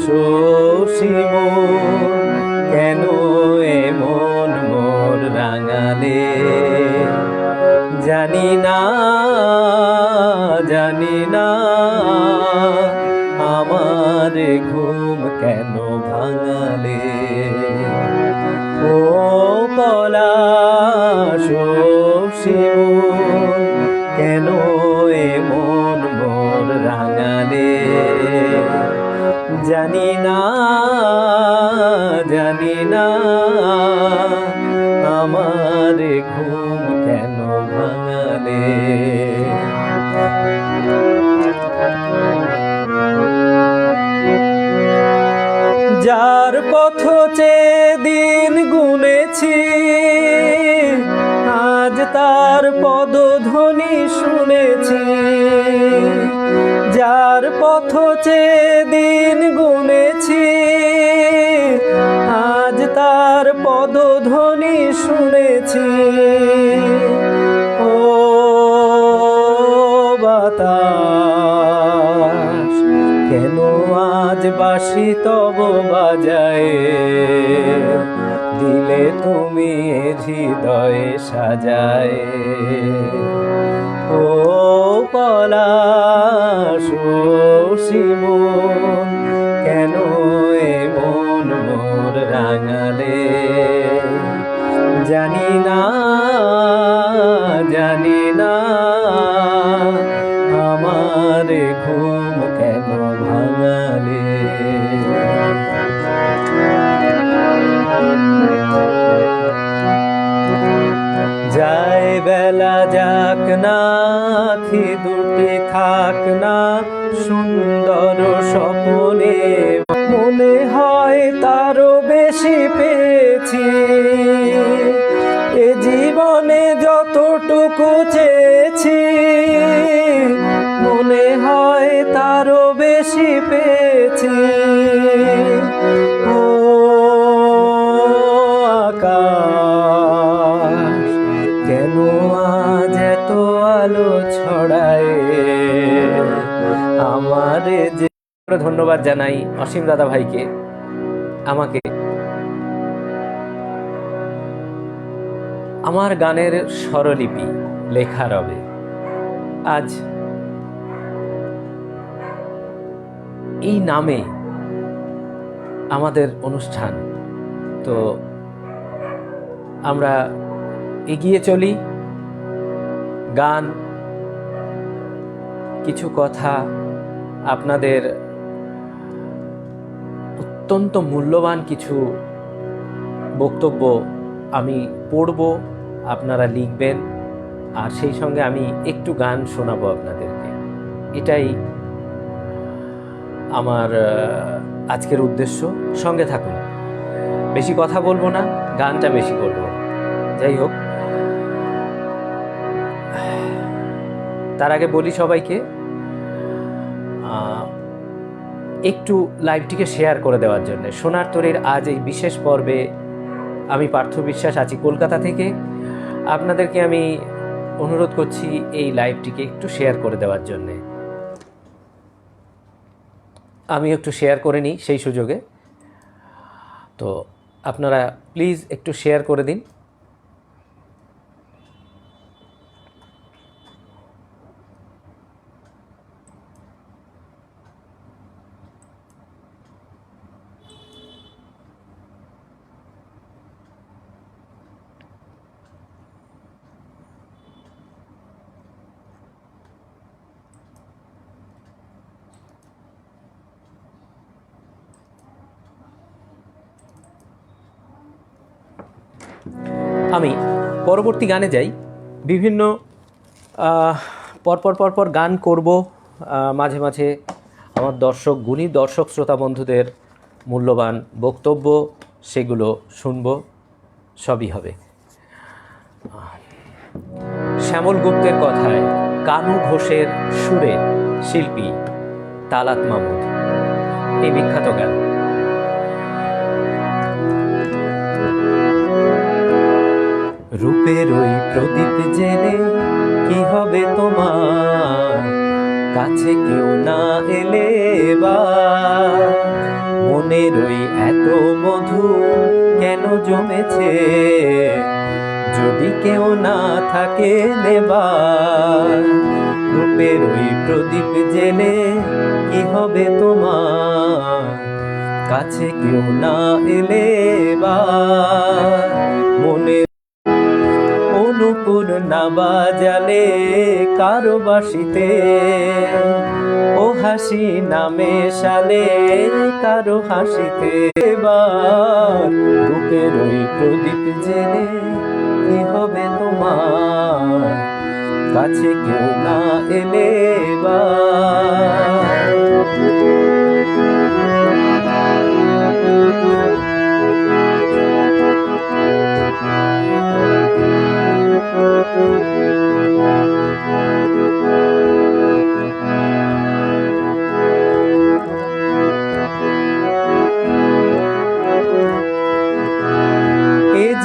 শশী মন কেন এমন মোর রাঙালে জানি না জানি না আমার ঘুম কেন ভাঙালে ও পলাশ শশী মন কেন এমন মোর রাঙালে জানি না জানি না আমার ঘুম কেন ভাঙালে যার পথ চেয়ে দিন গুনেছি আজ তার পদধ্বনি শুনেছি যার পথ চেয়ে দিন গুনেছি আজ তার পদধ্বনি শুনেছি ও বাতাস কেন আজ বাঁশি তব বাজায় দিলে তুমি হৃদয়ে সাজায় ও পলাশ শশী মন কেন এমন মোর রাঙালে জানি না জানি না আমার ঘুম কেন ভাঙালে যায় বেলা যাক না আঁখি দুটি থাক না সুন্দর স্বপ্নে মনে হয় তারও বেশি পেয়েছি এ জীবনে যতটুকু চেয়েছি মনে হয় তারও বেশি পেয়েছি ও আকাশ কেন আজ এত আলো ছড়ায় আমারে যে ধন্যবাদ জানাই অসীম দাদা ভাইকে আমাকে আমার গানের স্বরলিপি লেখা রবে আজ এই নামে আমাদের অনুষ্ঠান তো আমরা এগিয়ে চলি গান কিছু কথা আপনাদের অত্যন্ত মূল্যবান কিছু বক্তব্য আমি পড়ব আপনারা লিখবেন আর সেই সঙ্গে আমি একটু গান শোনাবো আপনাদেরকে এটাই আমার আজকের উদ্দেশ্য সঙ্গে থাকুন বেশি কথা বলবো না গানটা বেশি করব যাই হোক তার আগে বলি সবাইকে একটু লাইভটিকে শেয়ার করে দেওয়ার জন্য সোনার তরীর আজ এই বিশেষ পর্বে আমি পার্থ বিশ্বাস আছি কলকাতা থেকে আপনাদেরকে আমি অনুরোধ করছি এই লাইভটিকে একটু শেয়ার করে দেওয়ার জন্যে আমি একটু শেয়ার করে নিই সেই সুযোগে তো আপনারা প্লিজ একটু শেয়ার করে দিন আমি পরবর্তী গানে যাই বিভিন্ন পরপর গান করব মাঝে মাঝে আমার দর্শক গুণী দর্শক শ্রোতা বন্ধুদের মূল্যবান বক্তব্য সেগুলো শুনব সবই হবে শ্যামল গুপ্তের কথায় কানু ঘোষের সুরে শিল্পী তালাত মাহমুদ এই বিখ্যাত গান রূপের ওই প্রদীপ জেলে কি হবে তোমার কাছে কেউ না এলে বা মনের ওই এত মধু কেন জমেছে, যদি কেউ না থাকে নেবার, রূপের ওই প্রদীপ জেলে কি হবে তোমার, কাছে কেউ না এলে মনে অনুপুর না বাজালে কারো বাসিতে, ও হাসি না মেশালে কারো হাসিতে, রূপের ওই প্রদীপ জেলে কি হবে তোমার, কাছে কেউ না এলে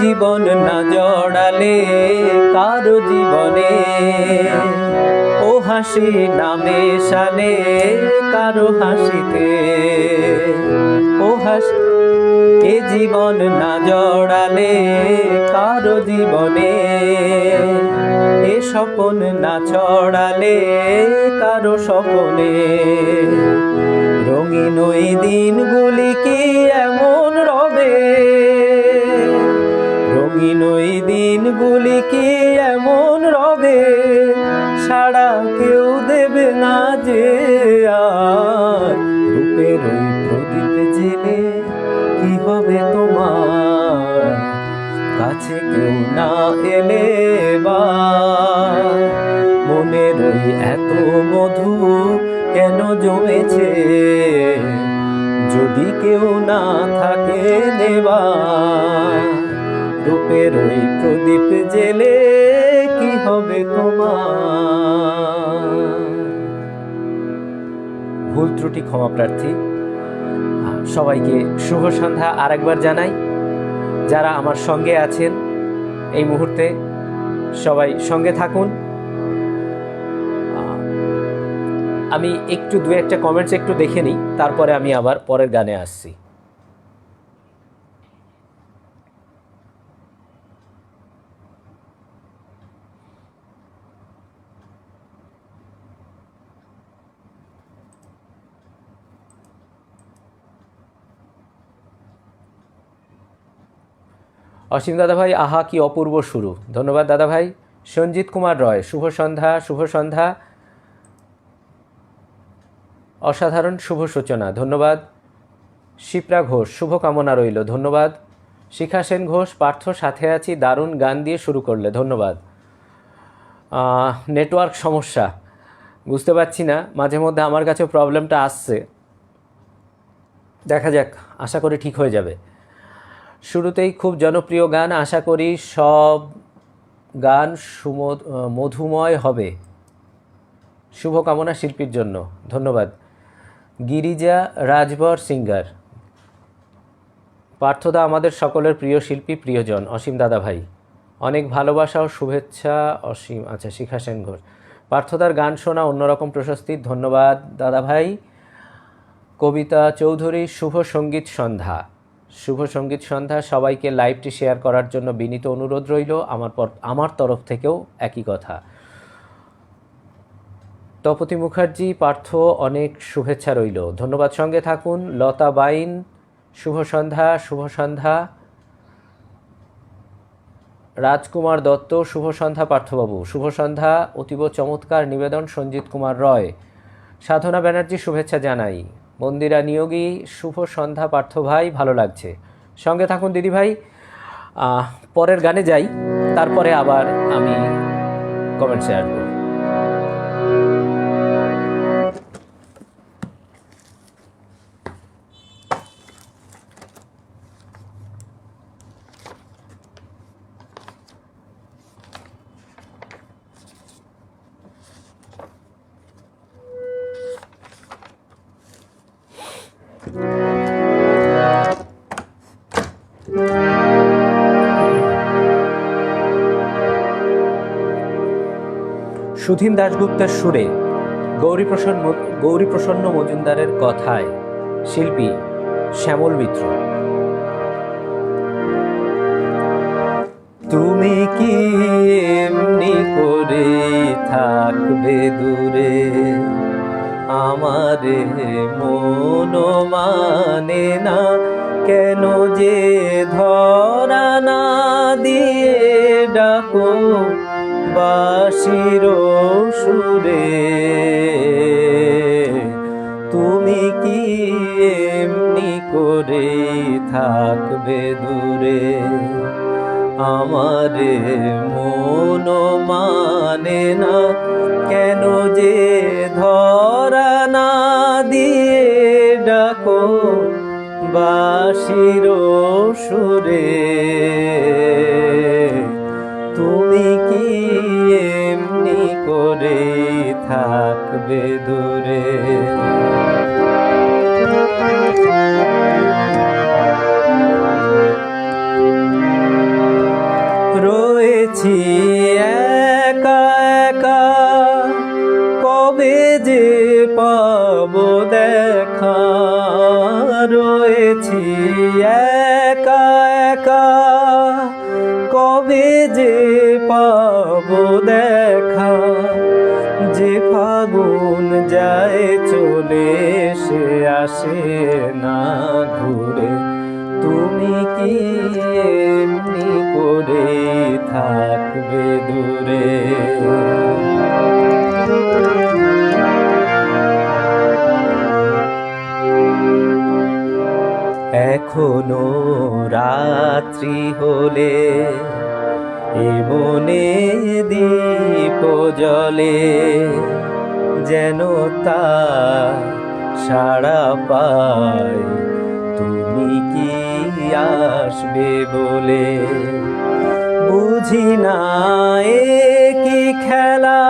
জীবন না জড়ালে কারো জীবনে, ও হাসি না মেশালে কারো হাসিতে, ও হাসি এ জীবন না জড়ালে কারো জীবনে, এ স্বপন না ছড়ালে কারো স্বপনে, রঙিন ওই দিনগুলি কি এমন রবে, রঙিন ওই দিনগুলি কি এমন রবে, সাড়া কেউ দেবে না যে আর, রূপের ওই প্রদীপ জেলে কি হবে তোমার, কাছে কেউ না এলে মনের ওই এত মধু কেন জমেছে, যদি কেউ না থাকে নেবার, রূপের ওই প্রদীপ জেলে কি হবে তোমার। ভুল ত্রুটি ক্ষমা প্রার্থী। সবাইকে শুভ সন্ধ্যা আরেকবার জানাই। যারা আমার সঙ্গে আছেন এই মুহূর্তে সবাই সঙ্গে থাকুন। আমি একটু দু একটা কমেন্টস একটু দেখে নিই, তারপরে আমি আবার পরের গানে আসছি। অসীম দাদা ভাই, আহা কি অপূর্ব শুরু, ধন্যবাদ দাদা ভাই। সঞ্জিত কুমার রয়, শুভ সন্ধ্যা, শুভ সন্ধ্যা, অসাধারণ শুভ সূচনা, ধন্যবাদ। শিপ্রা ঘোষ, শুভ কামনা রইল, ধন্যবাদ। শিখা সেন ঘোষ, পার্থ সাথে আছি, দারুণ গান দিয়ে শুরু করলে, ধন্যবাদ। নেটওয়ার্ক সমস্যা, বুঝতে পারছি না, মাঝে মধ্যে আমার কাছেও প্রবলেমটা আসছে, দেখা যাক, আশা করি ঠিক হয়ে যাবে। শুরুতেই খুব জনপ্রিয় গান, আশা করি সব গান মধুময় হবে, শুভকামনা শিল্পীর জন্য, ধন্যবাদ। গিরিজা রাজবর সিঙ্গার, পার্থদা আমাদের সকলের প্রিয় শিল্পী, প্রিয়জন, অসীম দাদা ভাই, অনেক ভালোবাসা ও শুভেচ্ছা অসীম। আচ্ছা, শিখা সেন ঘোষ, পার্থদার গান শোনা অন্যরকম প্রশস্তি, ধন্যবাদ দাদা ভাই। কবিতা চৌধুরী, শুভ সঙ্গীত সন্ধ্যা, শুভ সঙ্গীত সন্ধ্যা, সবাইকে লাইভটি শেয়ার করার জন্য বিনীত অনুরোধ রইল, আমার তরফ থেকেও একই কথা। তপতি মুখার্জি, পার্থ অনেক শুভেচ্ছা রইল, ধন্যবাদ, সঙ্গে থাকুন। লতা বাইন, শুভ সন্ধ্যা, শুভ সন্ধ্যা। রাজকুমার দত্ত, শুভ সন্ধ্যা পার্থবাবু, শুভ সন্ধ্যা, অতীব চমৎকার নিবেদন, সঞ্জিত কুমার রয়। সাধনা ব্যানার্জি, শুভেচ্ছা জানাই। মন্দিরা নিয়োগী, শুভ সন্ধ্যা পার্থ ভাই, ভালো লাগছে, সঙ্গে থাকুন দিদি ভাই। পরের গানে যাই, তারপরে আবার আমি কমেন্টসে আসবো। সুধীন দাশগুপ্তের সুরে, গৌরীপ্রসন্ন মজুমদারের কথায় শিল্পী শ্যামল মিত্র। তুমি কি এমনি করে থাকবে দূরে, আমারে মন মানে না কেন যে ধরা না দিয়ে ডাকো বাঁশির সুরে। তুমি কি এমনি করে থাকবে দূরে, আমারে মন মানে না কেন যে ধরা না দিয়ে ডাকো বাঁশির সুরে। তুমি কি এমনি করে থাকবে দূরে। রয়েছি একা একা, কবে যে পাবো দেখা। রয়েছি একা একা, কবে যে পাবো দেখা। যে ফাগুন যায় চলে সে আসে না ঘুরে। তুমি কি এমনি করে থাকবে দূরে। এখনো রাত্রি হলে এ মনে দীপ জ্বলে, যেন তা সাড়া পায় তুমি কি আসবে বলে। বুঝি না এ কি খেলা,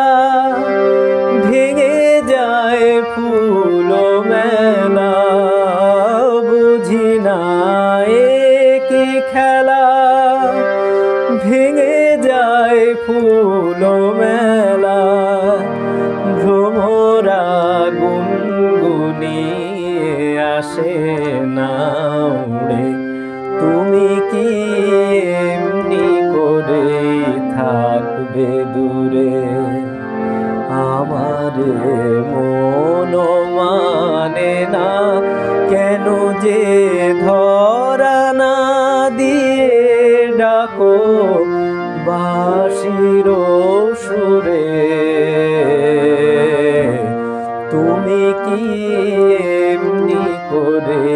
ভেঙে যায় ফুল মেলা। বুঝি না এ কি খেলা, ভেঙে যায় ফুল মেলা। ভ্রমরা গুনগুনিয়ে আসে না উড়ে। তুমি কি এমনি করে থাকবে দূরে, আমারে মন মানে না কেন যে ধরা না দিয়ে ডাকো বাঁশির সুরে। তুমি কি এমনি করে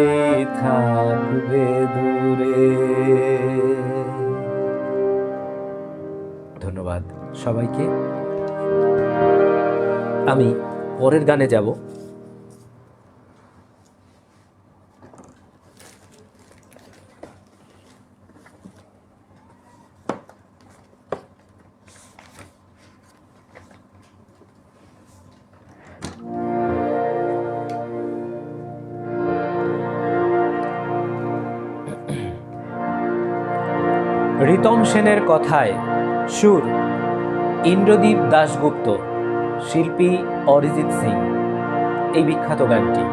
থাকবে দূরে। ধন্যবাদ সবাইকে। আমি পরের গানে যাব। রিতম সেনের কথায়, সুর ইন্দ্রদীপ দাশগুপ্ত, শিল্পী অরিজিৎ সিং। এই বিখ্যাত গানটি।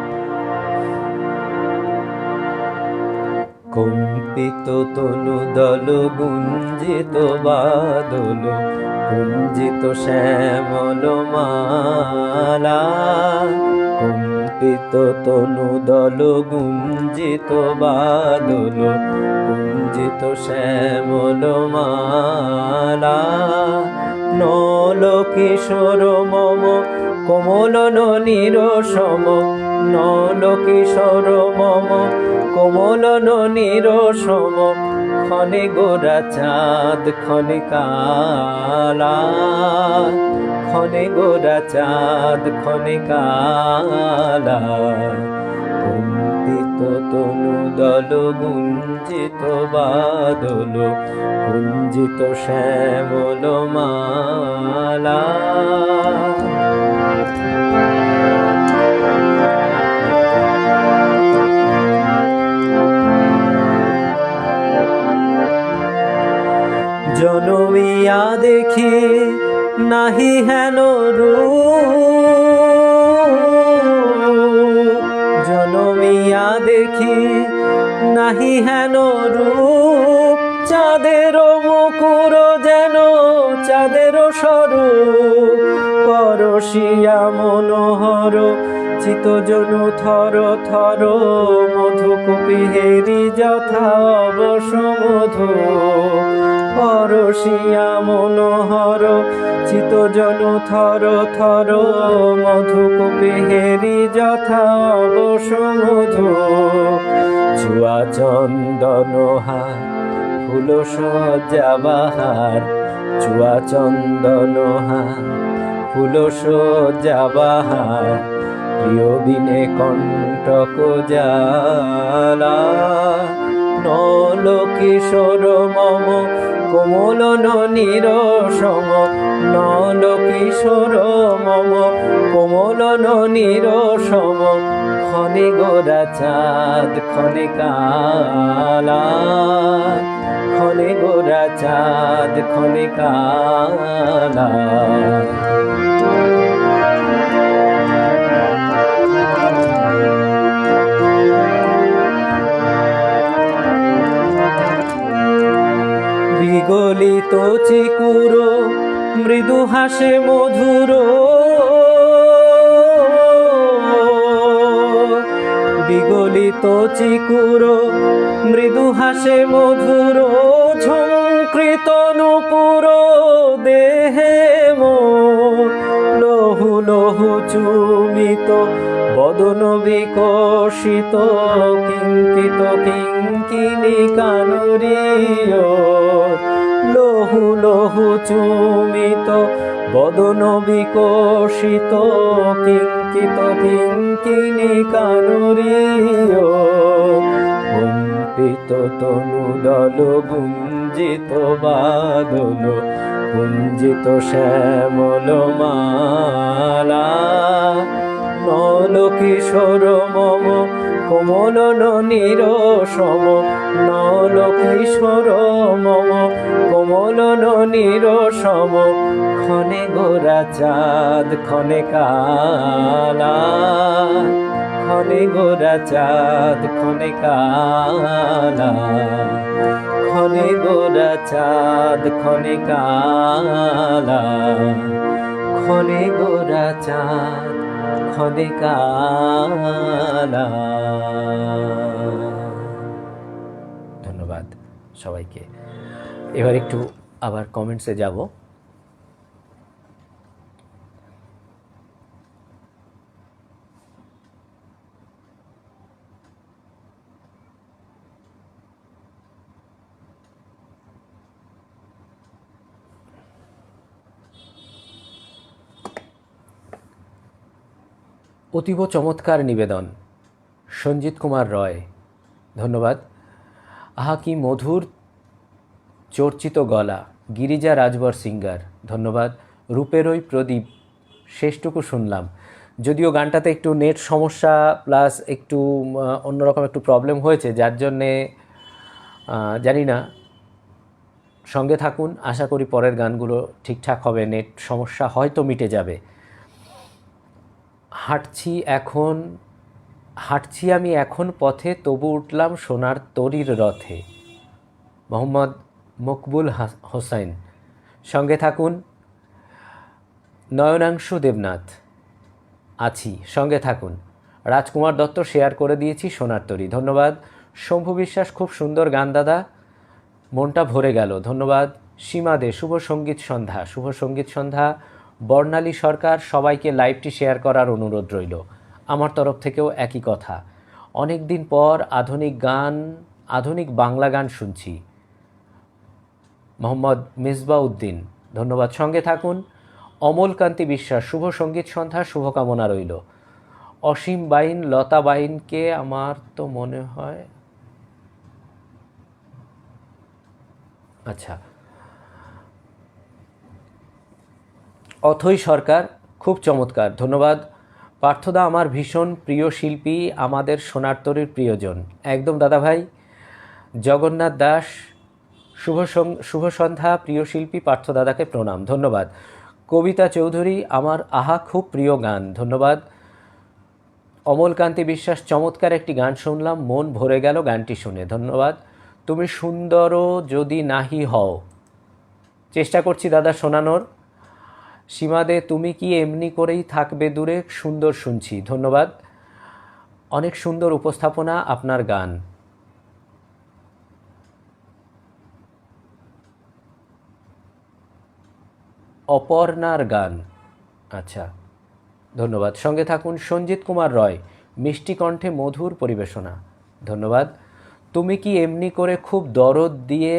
কম্পিত তনু দল গুঞ্জিত বাদল, গুঞ্জিত শ্যামল মালা। কম্পিত তনু দল গুঞ্জিত বাদল, গুঞ্জিত শ্যামল মালা। নল কিশোর মম কোমল ননীর সম, নল কিশোর মম কোমল ননীর সম। ক্ষণে গোরা চাঁদ ক্ষণে কালা, ক্ষণে গোরা চাঁদ ক্ষণে কালা। কম্পিত তনু দল গুঞ্জিত বাদল, গুঞ্জিত শ্যামল মালা। জনমিয়া দেখি নাহি হেন রূপ, জনমিয়া দেখি নাহি হেন রূপ, চাঁদেরও মুকুর যেন চাঁদেরও স্বরূপ, পরশিয়া মনোহর চিতজনু থর থর, মধুকূপী হেরি যথা বসমধু, পরশিয়া মনোহর চিতজনু থর থর, মধুকূপী হেরি যথা বসমধু, চুয়া চন্দন হার ফুল সজ্জা বাহার, চুয়া চন্দন হার ফুল সজ্জা বাহার, প্রিয় বিনে কণ্টক জ্বালা, নল কিশোর মম কোমল ননীর সম, নল কিশোর মম কোমল ননীর সম, ক্ষণে গোরা চাঁদ ক্ষণে কালা, ক্ষণে গোরা চাঁদ ক্ষণে কালা। বিগলিত চিকুর মৃদু হাসে মধুর, বিগলিত চিকুর মৃদু হাসে মধুর, ঝঙ্কৃত নূপুর দেহে মোর, লহু লহু চুমিত বদন বিকশিত, কিঙ্কিত কিঙ্কিনী কানুরীয়, লহু লহু চুমিত বদন বিকশিত, কিঙ্কিত কিঙ্কিনী কানুরীয়, কম্পিত তনুদল গুঞ্জিত বাদল, গুঞ্জিত শ্যামল মালা, নল কিশোর মম কোমল ননীর সম, নল কিশোর মম কোমল ননীর সম, ক্ষণে গোরা চাঁদ ক্ষণে কালা, ক্ষণে গোরা চাঁদ ক্ষণে কালা, ক্ষণে গোরা চাঁদ ক্ষণে কালা, ক্ষণে গোরা চাঁদ ক্ষণে কালা। ধন্যবাদ সবাইকে। এবার একটু আবার কমেন্টসে যাব। অতীব চমৎকার নিবেদন, সঞ্জিত কুমার রয়, ধন্যবাদ। আহা কি মধুর চর্চিত গলা, গিরিজা রাজবর সিঙ্গার, ধন্যবাদ। রূপেরই প্রদীপ, শেষটুকু শুনলাম, যদিও গানটাতে একটু নেট সমস্যা প্লাস একটু অন্যরকম একটু প্রবলেম হয়েছে, যার জন্যে জানি না, সঙ্গে থাকুন, আশা করি পরের গানগুলো ঠিকঠাক হবে, নেট সমস্যা হয়তো মিটে যাবে। হাঁটছি আমি এখন পথে, তবু উঠলাম সোনার তরীর রথে, মোহাম্মদ মকবুল হোসেন, সঙ্গে থাকুন। নয়নাংশু দেবনাথ, আছি, সঙ্গে থাকুন। রাজকুমার দত্ত, শেয়ার করে দিয়েছি সোনার তরী, ধন্যবাদ। শম্ভু বিশ্বাস, খুব সুন্দর গান দাদা, মনটা ভরে গেল, ধন্যবাদ। সীমা দে, শুভ সঙ্গীত সন্ধ্যা, শুভ সঙ্গীত সন্ধ্যা। বর্ণালী সরকার, সবাইকে লাইভটি শেয়ার করার অনুরোধ রইল, আমার তরফ থেকেও একই কথা। অনেক দিন পর আধুনিক বাংলা গান শুনছি, মোহাম্মদ মিসবা উদ্দিন, ধন্যবাদ, সঙ্গে থাকুন। অমলকান্তি বিশ্বাস, শুভ সঙ্গীত সন্ধ্যা, শুভকামনা রইল। অসীম বাইন, লতা বাইনকে আমার তো মনে হয়, আচ্ছা, অথৈ সরকার, খুব চমৎকার, ধন্যবাদ। পার্থদা আমার ভীষণ প্রিয় শিল্পী, আমাদের সোনার তরীর প্রিয়জন, একদম দাদাভাই। জগন্নাথ দাস, শুভ সন্ধ্যা, প্রিয় শিল্পী পার্থ দাদাকে প্রণাম, ধন্যবাদ। কবিতা চৌধুরী, আমার আহা খুব প্রিয় গান, ধন্যবাদ। অমলকান্তি বিশ্বাস, চমৎকার একটি গান শুনলাম, মন ভরে গেল গানটি শুনে, ধন্যবাদ। তুমি সুন্দরও যদি নাহি হও, চেষ্টা করছি দাদা শোনানোর। সীমাদে, তুমি কি এমনি করেই থাকবে দূরে, সুন্দর শুনছি, ধন্যবাদ। অনেক সুন্দর উপস্থাপনা আপনার গান। অপর্ণার গান, আচ্ছা, ধন্যবাদ। সঙ্গে থাকুন। সঞ্জিত কুমার রয়, মিষ্টি কণ্ঠে মধুর পরিবেশনা, ধন্যবাদ। তুমি কি এমনি করে খুব দরদ দিয়ে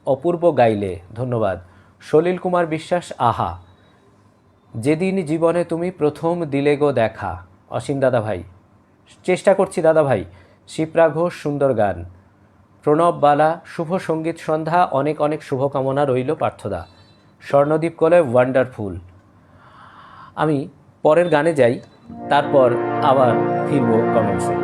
অপূর্ব গাইলে, ধন্যবাদ। সলিল কুমার বিশ্বাস, আহা যেদিন জীবনে তুমি প্রথম দিলে গো দেখা, অসীম দাদা ভাই, চেষ্টা করছি দাদা ভাই। শিপ্রা ঘোষ, সুন্দর গান। প্রণব বালা, শুভ সঙ্গীত সন্ধ্যা, অনেক অনেক শুভকামনা রইল পার্থদা। স্বর্ণদীপ কলে, ওয়ান্ডারফুল। আমি পরের গানে যাই, তারপর আবার ফিরব কমেন্টসে।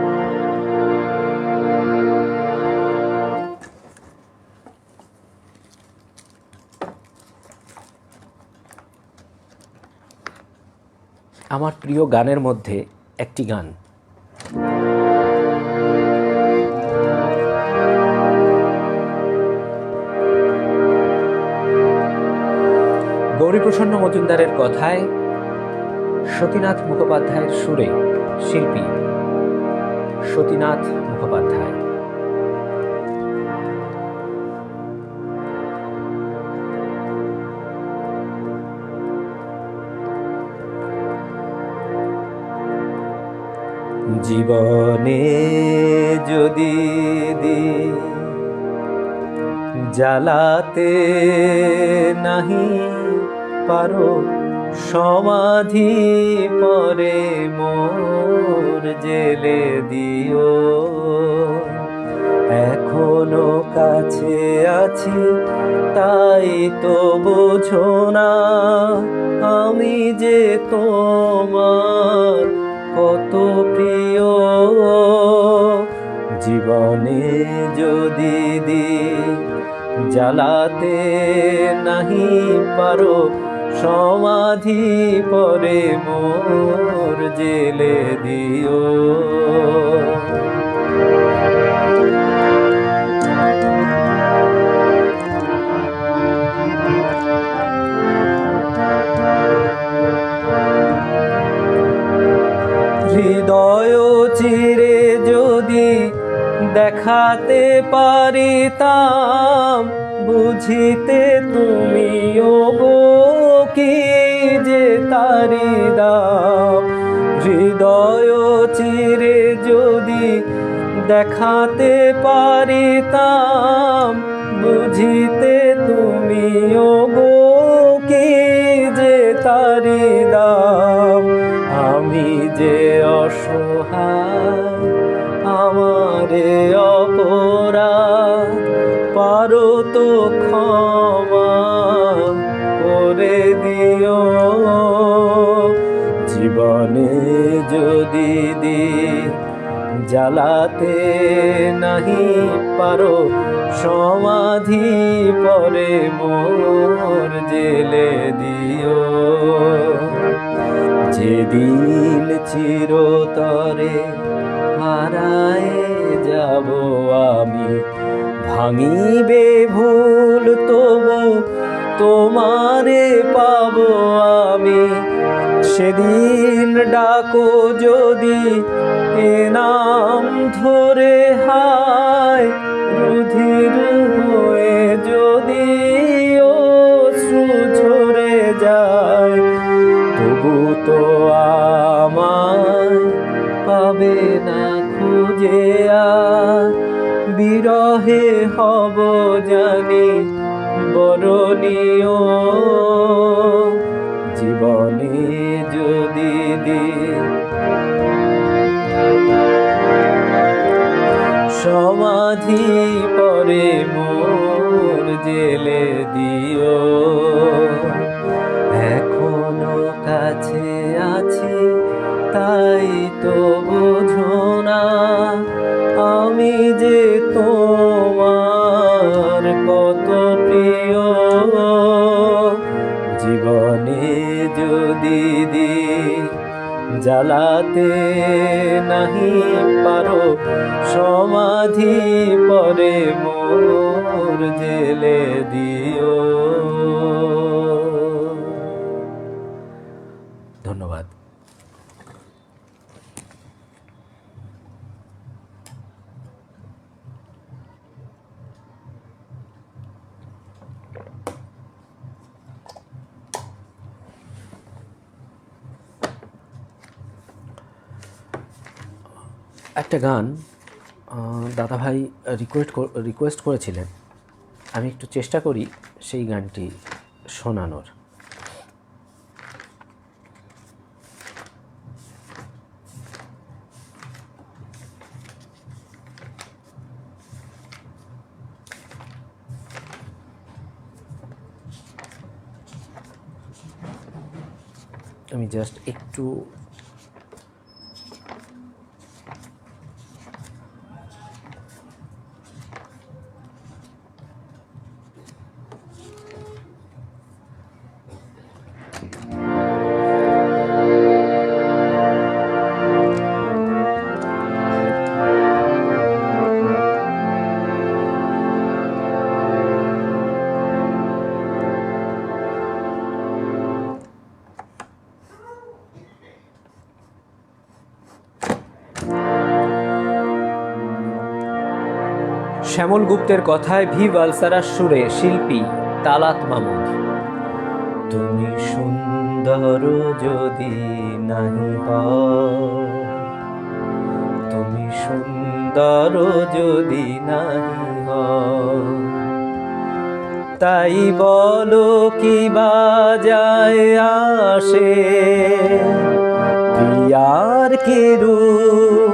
আমার প্রিয় গানের মধ্যে একটি গান, গৌরীপ্রসন্ন মজুমদারের কথায়, সতীনাথ মুখোপাধ্যায়ের সুরে, শিল্পী সতীনাথ মুখোপাধ্যায়। জীবনে যদি জ্বালাতে নাহি পারো, সমাধি পরে মোর জেলে দিও। এখনো কাছে আছি তাই তো বোঝো না, আমি যে তোমার কত প্রিয়। জীবনে যদি জ্বালাতে নাহি পারো, সমাধি পরে মোর জেলে দিও। হৃদয় চিরে যদি দেখাতে পারিতাম, বুঝিতে তুমিও গো কি যে তারি দাম। হৃদয় চিরে যদি দেখাতে পারিতাম, বুঝিতে তুমিও গো কি যে তারি দাম। আমি যে অসহায়, আমারে অপরাধ পারো তো ক্ষমা করে দিও। জীবনে যদি জ্বালাতে নাহি পারো, সমাধি পরে মোর জেলে দিও। যেদিন চিরতরে হারায় যাব আমি, ভাঙিবে ভুল তবু তোমারে পাবো আমি। সেদিন ডাকো যদি এ নাম ধরে, হায় রুধির হয়ে যদি অশ্রু ঝরে যায়, তবু তো আমায় পাবে না খুঁজে আর। বিরহে হব জানি বরণীয়। জীবনে যদি সমাধি পরে মোর জেলে দিও। এখনো কাছে আছি তাই তো বোঝো না, আমি যে তোমার কত প্রিয়। জীবনে যদি জ্বালাতে নাহি পারো সমাধি পরে মোর জেলে দিও। ধন্যবাদ। একটা গান দাদাভাই রিকোয়েস্ট করেছিলেন, আমি একটু চেষ্টা করি সেই গানটি শোনানোর। আমি জাস্ট একটু শ্যামল গুপ্তের কথায় ভি ভালসারার সুরে শিল্পী তালাত মামুদ। তুমি সুন্দর যদি নাহি হও, তুমি সুন্দর যদি নাহি হও, তাই বলো কি বাজায় আসে, প্রিয়ার কি রূপ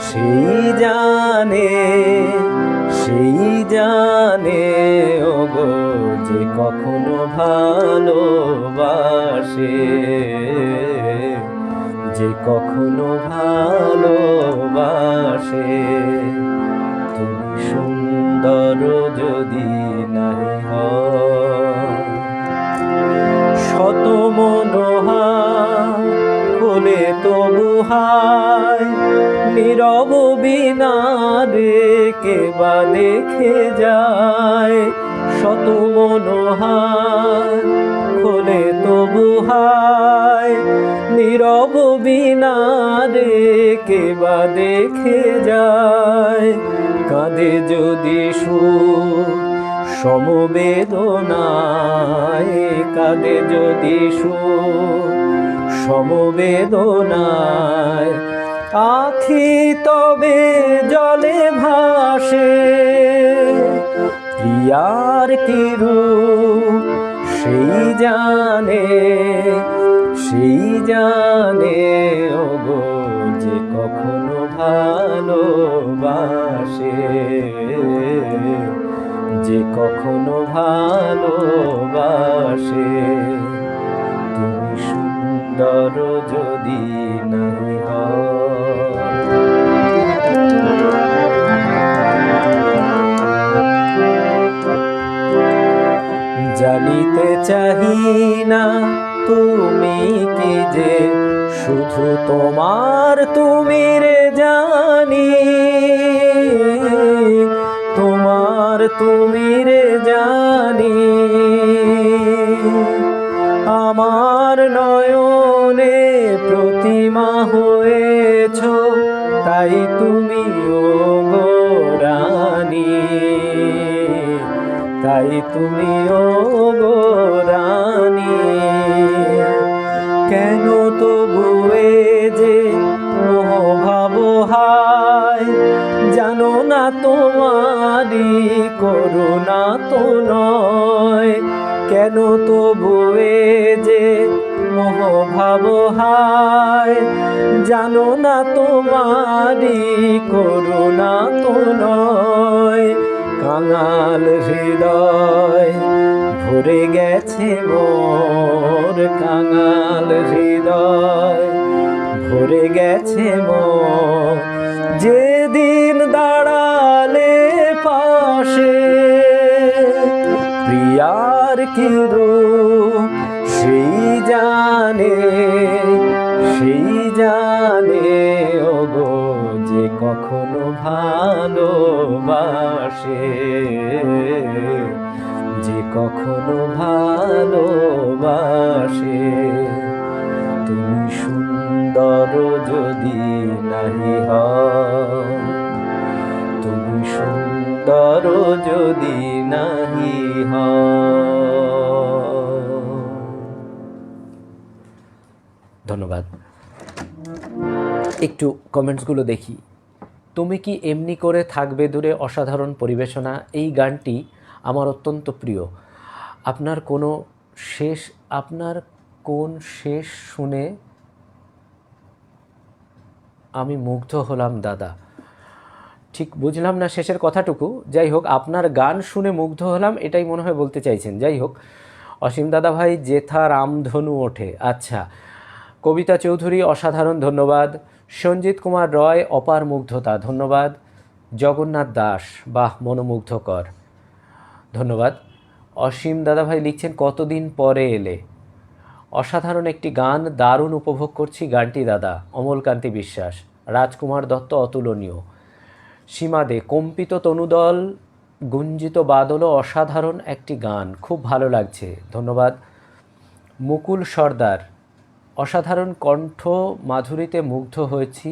সেই জানে, সেই জানে ওগো যে কখনো ভালোবাসে, যে কখনো ভালোবাসে। তুমি সুন্দর যদি নাহি হও, শত মনোহার খোলে তবু হায়, নীরব বিনারে কে বা দেখে যায়। শত মনোহার খোলে তবু হায়, নীরব বিনারে কে বা দেখে যায়। কাঁদে যদি সুর সমবেদনায়, কাঁদে যদি সুর সমবেদনায়, আখি তবে জলে ভাসে, প্রিয়ার কি রূপ সেই জানে, সেই জানে ওগো যে কখনো ভালোবাসে, যে কখনো ভালোবাসে। তুমি সুন্দর যদি নাহি হও। জানিতে চাহি না তুমি কি যে শুধু তোমার তুমি রে জানি, তোমার তুমি রে জানি। আমার নয়নে প্রতিমা হয়েছ, তাই তুমি ওগো রানী, তাই তুমি ওগো রানী। কেন তবু এ যে মোহভাব হায়, জানো না তোমারি করুণা তো নয়। কেন তবু এ যে মোহভাব হায়, জানো না তোমারি করুণা তো নয়। কাঙাল হৃদয় ভরে গেছে মোর, কাঙাল হৃদয় ভরে গেছে মোর। যেদিন দাঁড়ালে পাশে, প্রিয়ার কি রূপ সেই জানে, সেই জানে ভালোবাসে, যে কখনো ভালোবাসে। তুমি সুন্দর যদি নাহি হও, তুমি সুন্দর যদি নাহি হও। ধন্যবাদ। একটু কমেন্টসগুলো দেখি। তুমি কি এমনি করে থাকবে দূরে, অসাধারণ পরিবেশনা। এই গানটি আমার অত্যন্ত প্রিয়। আপনার কোন শেষ শুনে আমি মুগ্ধ হলাম দাদা। ঠিক বুঝলাম না শেষের কথাটুকু। যাই হোক, আপনার গান শুনে মুগ্ধ হলাম এটাই মনে হয় বলতে চাইছেন। যাই হোক, অসীম দাদা ভাই, জেঠা রামধনু ওঠে। আচ্ছা, কবিতা চৌধুরী অসাধারণ, ধন্যবাদ। সঞ্জিত কুমার রয় অপার মুগ্ধতা, ধন্যবাদ। জগন্নাথ দাস, বাহ মনোমুগ্ধকর, ধন্যবাদ। অসীম দাদাভাই লিখছেন কতদিন পরে এলে, অসাধারণ একটি গান, দারুণ উপভোগ করছি গানটি দাদা। অমলকান্তি বিশ্বাস, রাজকুমার দত্ত অতুলনীয়। সীমা দে, কম্পিত তনুদল গুঞ্জিত বাদলও অসাধারণ একটি গান, খুব ভালো লাগছে, ধন্যবাদ। মুকুল সর্দার, অসাধারণ কণ্ঠ মাধুরীতে মুগ্ধ হয়েছি,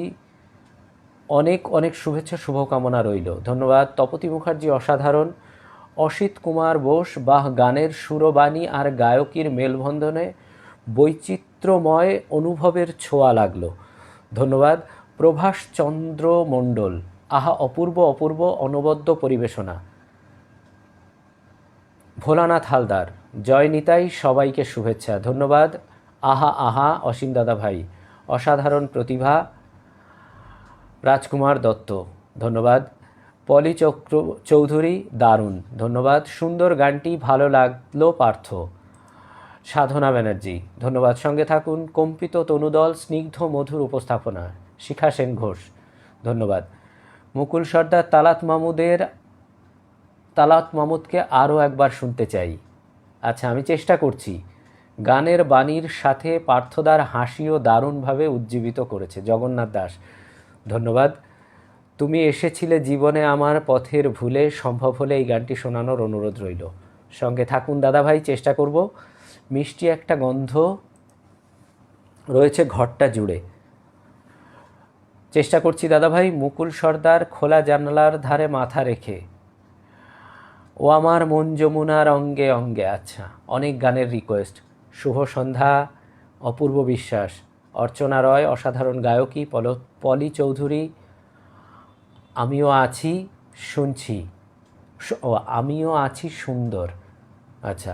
অনেক অনেক শুভেচ্ছা শুভকামনা রইল, ধন্যবাদ। তপতি মুখার্জি, অসাধারণ। অসিত কুমার বোস, বাহ গানের সুরবাণী আর গায়কীর মেলবন্ধনে বৈচিত্র্যময় অনুভবের ছোঁয়া লাগলো, ধন্যবাদ। প্রভাস চন্দ্র মণ্ডল, আহা অপূর্ব অপূর্ব অনবদ্য পরিবেশনা। ভোলানাথ হালদার, জয় নিতাই, সবাইকে শুভেচ্ছা, ধন্যবাদ। আহা আহা অসীম দাদা ভাই, অসাধারণ প্রতিভা। রাজকুমার দত্ত, ধন্যবাদ। পলি চৌধুরী, দারুণ, ধন্যবাদ। সুন্দর গানটি, ভালো লাগলো পার্থ। সাধনা ব্যানার্জি, ধন্যবাদ। সঙ্গে থাকুন। কম্পিত তনুদল, স্নিগ্ধ মধুর উপস্থাপনা। শিখা সেন ঘোষ, ধন্যবাদ। মুকুল সর্দার, তালাত মামুদকে আরও একবার শুনতে চাই। আচ্ছা, আমি চেষ্টা করছি। গানের বাণীর সাথে পার্থদার হাসিও দারুণভাবে উজ্জীবিত করেছে। জগন্নাথ দাস, ধন্যবাদ। তুমি এসেছিলে জীবনে আমার, পথের ভুলে, সম্ভব হলে এই গানটি শোনানোর অনুরোধ রইল। সঙ্গে থাকুন দাদাভাই, চেষ্টা করব। মিষ্টি একটা গন্ধ রয়েছে ঘরটা জুড়ে, চেষ্টা করছি দাদাভাই। মুকুল সর্দার, খোলা জানালার ধারে মাথা রেখে, ও আমার মন যমুনার অঙ্গে অঙ্গে। আচ্ছা, অনেক গানের রিকোয়েস্ট। শুভ সন্ধ্যা, অপূর্ব বিশ্বাস, অর্চনা রয়, অসাধারণ গায়কী। পলি চৌধুরী, আমিও আছি শুনছি, আমিও আছি সুন্দর। আচ্ছা,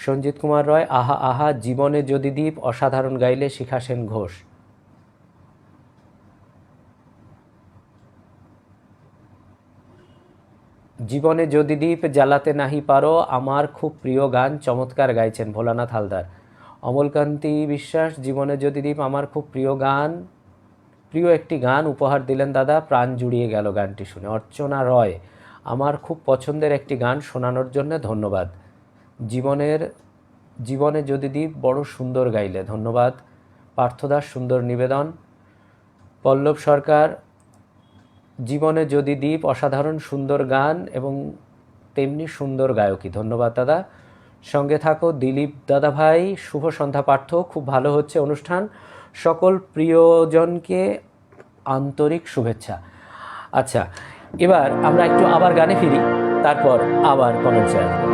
সঞ্জিত কুমার রয়, আহা আহা, জীবনে যদি দ্বীপ, অসাধারণ গাইলে। শিখা সেন ঘোষ, জীবনে যদি দ্বীপ জ্বালাতে নাহি পারো, আমার খুব প্রিয় গান, চমৎকার গাইছেন ভোলানাথ হালদার। অমলকান্তি বিশ্বাস, জীবনে যদি দ্বীপ আমার খুব প্রিয় গান, প্রিয় একটি গান উপহার দিলেন দাদা, প্রাণ জুড়িয়ে গেল গানটি শুনে। অর্চনা রয়, আমার খুব পছন্দের একটি গান শোনানোর জন্য, ধন্যবাদ। জীবনে যদি দ্বীপ বড় সুন্দর গাইলে, ধন্যবাদ। পার্থদাস, সুন্দর নিবেদন। পল্লব সরকার, জীবনে যদি দ্বীপ অসাধারণ সুন্দর গান এবং তেমনি সুন্দর গায়কী, ধন্যবাদ দাদা। সঙ্গে থাকো দিলীপ দাদা ভাই, শুভ সন্ধ্যা পার্থ, খুব ভালো হচ্ছে অনুষ্ঠান, সকল প্রিয়জনকে আন্তরিক শুভেচ্ছা। আচ্ছা, এবার আমরা একটু আবার গানে ফিরি, তারপর আবার কমেন্টসে আসবো।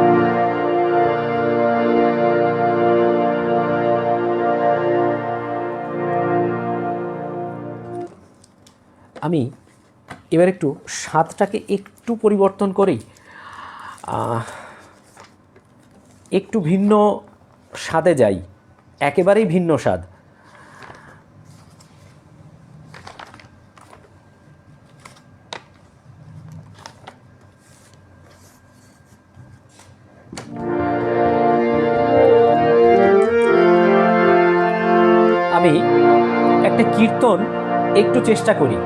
আমি এবার একটু স্বাদটাকে একটু পরিবর্তন করি, একটু ভিন্ন স্বাদে যাই, একেবারেই ভিন্ন স্বাদ। আমি একটা কীর্তন একটু চেষ্টা করি।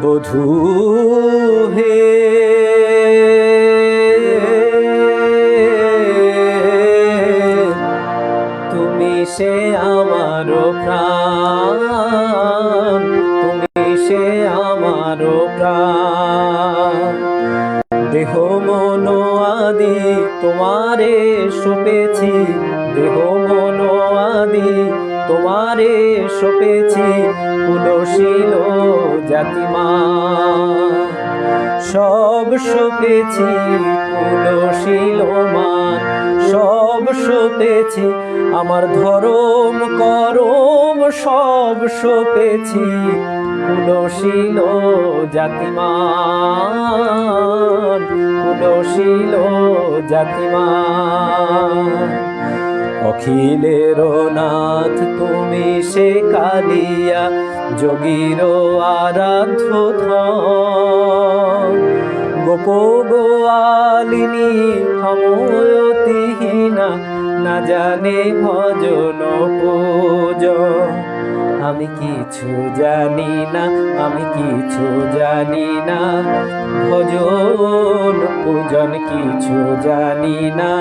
বধূ হে তুমি সে আমারও প্রাণ, তুমি সে আমারও প্রাণ। দেহ মন আদি তোমারে সপেছি, দেহ মন আদি তোমারে সপেছি, কুলশীল জাতিমান সব সপেছি, কুলশীল মান সব সপেছি, আমার ধরম করম সব সপেছি, কুলশীল জাতিমান, কুলশীল জাতিমান। অখিলের নাথ তুমি সে কালিয়া, যোগীর আরাধ্য ধন। গোপ গোয়ালিনী ক্ষমতিহীনা, না জানে ভজন পূজন। আমি কিছু জানি না, আমি কিছু জানি না, ভজন পূজন কিছু জানি না।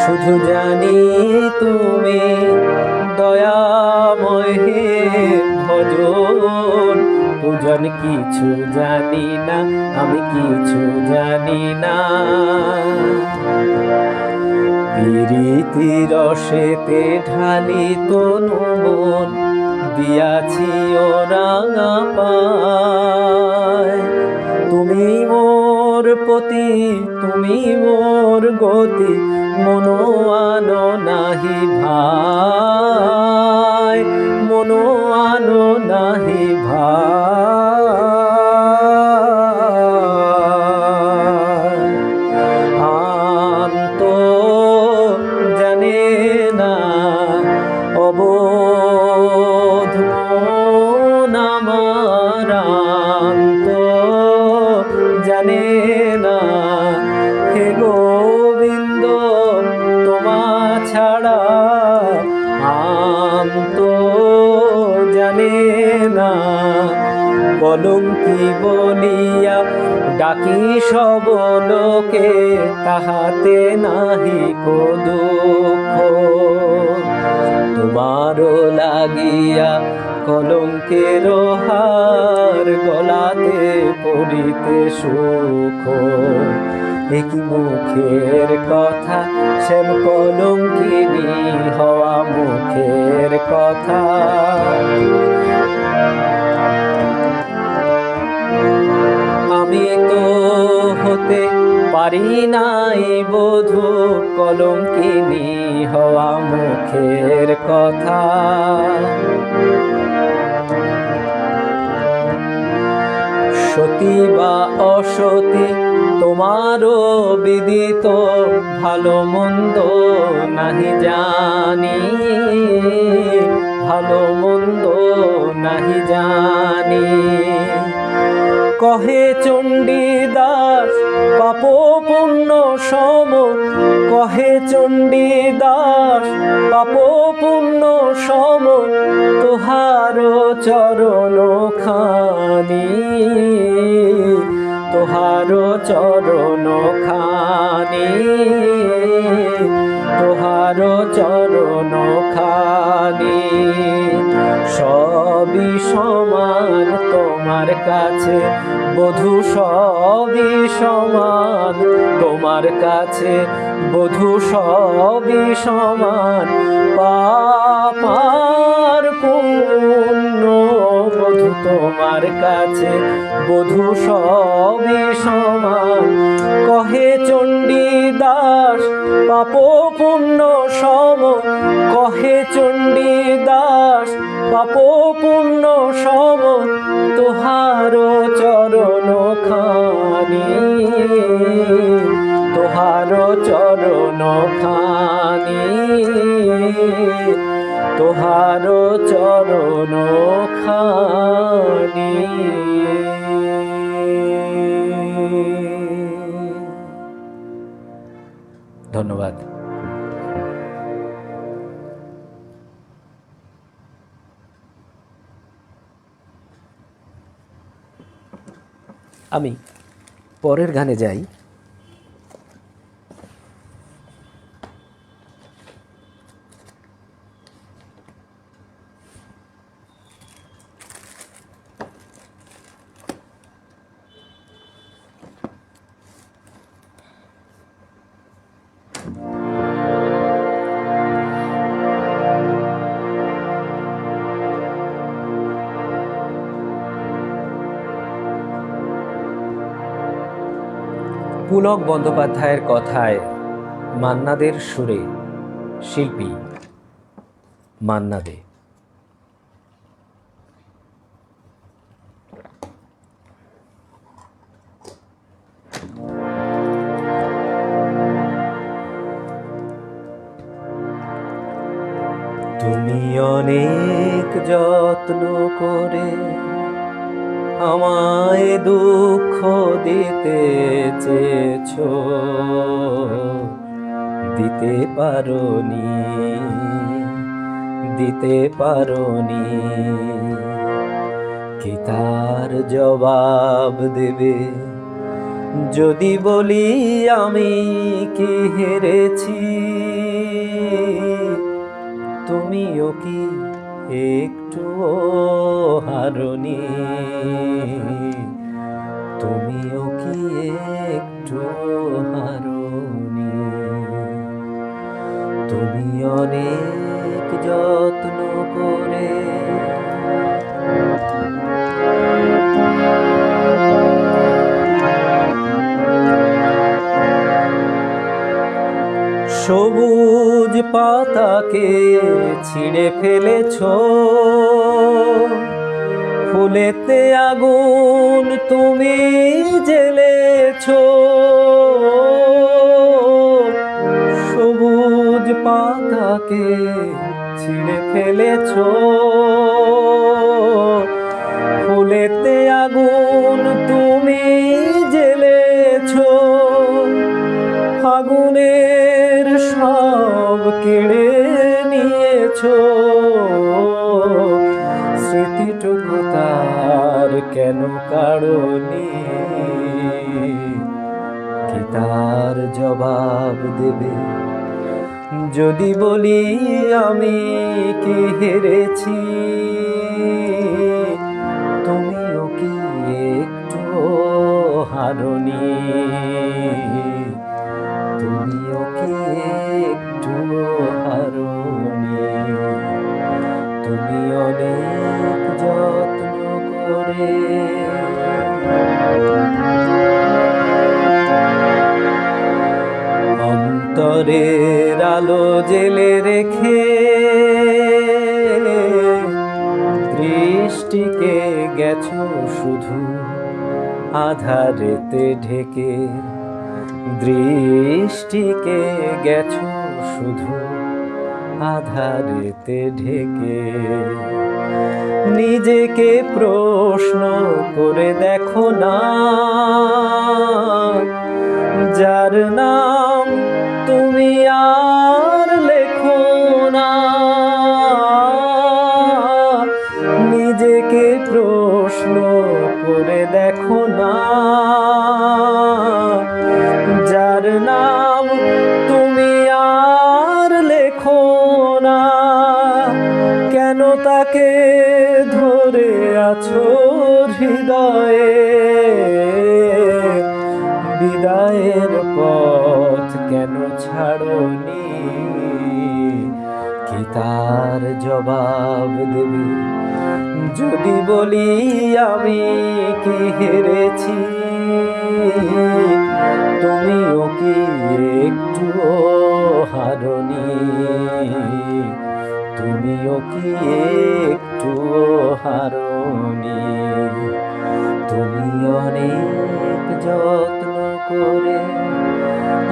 শুধু জানি তুমি দয়াময় হে, ভজন পূজন কিছু জানি না, আমি কিছু জানি না। প্রীতি রসেতে ঢালি তনু মন, দিয়াছি ও রাঙা পায়। তুমি মোর পতি, তুমি মোর গতি, মনো আনো নাহি ভাই, মনো আনো নাহি ভাই। আন্ত জানে না অবোধ মন আমার, আন্ত জানে না হে গোবিন্দ তোমা ছাড়া, আন্ত জানে না। কলঙ্কি বলিয়া ডাকি সব লোকে, তাহাতে নাহি কো দুঃখ। তোমারও লাগিয়া কলঙ্কের হার, গলাতে পড়িতে সুখ। একই মুখের কথা, শ্যাম কলঙ্কিনী হওয়া মুখের কথা। আমি তো হতে পারি নাই বধূ, কলঙ্কিনী হওয়া মুখের কথা। সতী বা অসতী তোমারও বিদিত, ভালো মন্দ নাহি জানি, ভালো মন্দ নাহি জানি। কহে চণ্ডীদাস পাপ পুণ্য সম, কহে চণ্ডীদাস পাপ পুণ্য সম, তোহার চরণ খানি, তোহার চরণ খানি, তোহার চরণ খানি। সবই সমান তোমার কাছে বধূ, সবই সমান তোমার কাছে বধূ, সবই সমান। পাপ আর পুণ্য বধূ তোমার কাছে বধূ, সবই সমান। কহে চণ্ডীদাস পাপ পুণ্য সম, কহে চণ্ডীদাস পাপ পুণ্য সম, তোহার চরণ খানি, তোহার চরণ খানি, তোহার চরণ খানি। ধন্যবাদ। আমি পরের গানে যাই। পুলক বন্দ্যোপাধ্যায়ের কথায়, মান্নাদের সুরে, শিল্পী মান্না দে। তুমি অনেক যত্ন করে আমায় দুঃখ দিতে চেয়েছো, দিতে পারোনি। কি তার জবাব দেবে যদি বলি আমি কি হেরেছি? তুমিও কি একটুও হারোনি? তুমিও কি একটু হারোনি? তুমি অনেক যত্ন করে সবুজ পাতাকে ছিঁড়ে ফেলেছো, ফুলেতে আগুন তুমি জ্বেলেছো। সবুজ পাতাকে ছিঁড়ে ফেলেছো, ফুলেতে আগুন তুমি জ্বেলেছো। ফাগুনের সব কেড়ে নিয়েছো, স্মৃতিটুকু তার কেন কাড়োনি? কি তার জবাব দেবে যদি বলি আমি কি হেরেছি? তুমিও কি একটু হারোনি? তুমিও কি একটু হারোনি? তুমি অনেক যত্ন করে অন্তরের আলো জেলে রেখে দৃষ্টিকে গেছো শুধু আধারেতে ঢেকে। দৃষ্টিকে গেছো শুধু আধারেতে ঢেকে। নিজেকে প্রশ্ন করে দেখো না, যার নাম তুমি আর লেখো না। নিজেকে প্রশ্ন করে দেখো না, যার নাম তুমি আর লেখো না। কেন তাকে ধরে আছো হৃদয়ে? বিদায়ের পথ কেন ছাড়োনি? কি তার জবাব দেবে যদি বলি আমি কি হেরেছি? তুমিও কি একটুও হারোনি? তুমিও কি একটুও হারোনি? তুমি অনেক যত্ন করে